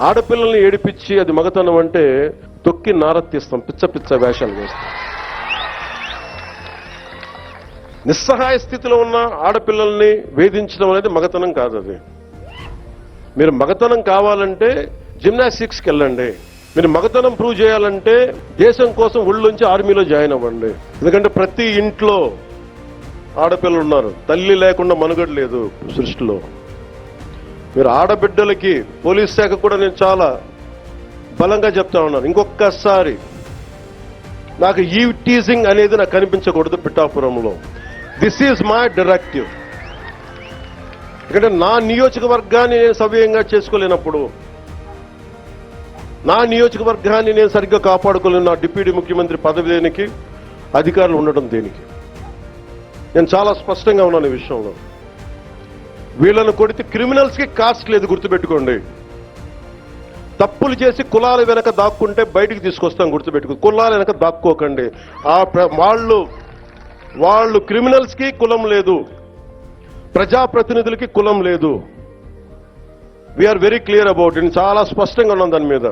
ఆడపిల్లల్ని ఏడిపించి అది మగతనం అంటే తొక్కి నారత్తిస్తాం, పిచ్చ పిచ్చ వేషాలు వేస్తాం. నిస్సహాయ స్థితిలో ఉన్న ఆడపిల్లల్ని వేధించడం అనేది మగతనం కాదు. అది మీరు మగతనం కావాలంటే జిమ్నాస్టిక్స్కి వెళ్ళండి. మీరు మగతనం ప్రూవ్ చేయాలంటే దేశం కోసం ఒళ్ళుంచి ఆర్మీలో జాయిన్ అవ్వండి. ఎందుకంటే ప్రతి ఇంట్లో ఆడపిల్లలు ఉన్నారు. తల్లి లేకుండా మనుగడ లేదు సృష్టిలో. మీరు ఆడబిడ్డలకి పోలీస్ శాఖ కూడా నేను చాలా బలంగా చెప్తా ఉన్నాను. ఇంకొకసారి నాకు ఈ టీజింగ్ అనేది నాకు కనిపించకూడదు పిఠాపురంలో. This is my directive. ఎందుకంటే నా నియోజకవర్గాన్ని నేను సవ్యంగా చేసుకోలేనప్పుడు, నా నియోజకవర్గాన్ని నేను సరిగ్గా కాపాడుకోలేను, నా డిప్యూటీ ముఖ్యమంత్రి పదవి దేనికి, అధికారులు ఉండడం దేనికి? నేను చాలా స్పష్టంగా ఉన్నాను ఈ విషయంలో. వీళ్ళను కొడితే క్రిమినల్స్కి కాస్ట్ లేదు, గుర్తుపెట్టుకోండి. తప్పులు చేసి కులాల వెనక దాక్కుంటే బయటికి తీసుకొస్తాం, గుర్తుపెట్టుకో. కులాల వెనక దాక్కోకండి. వాళ్ళు క్రిమినల్స్కి కులం లేదు, ప్రజాప్రతినిధులకి కులం లేదు. We're very clear about it. చాలా స్పష్టంగా ఉన్నాం దాని మీద.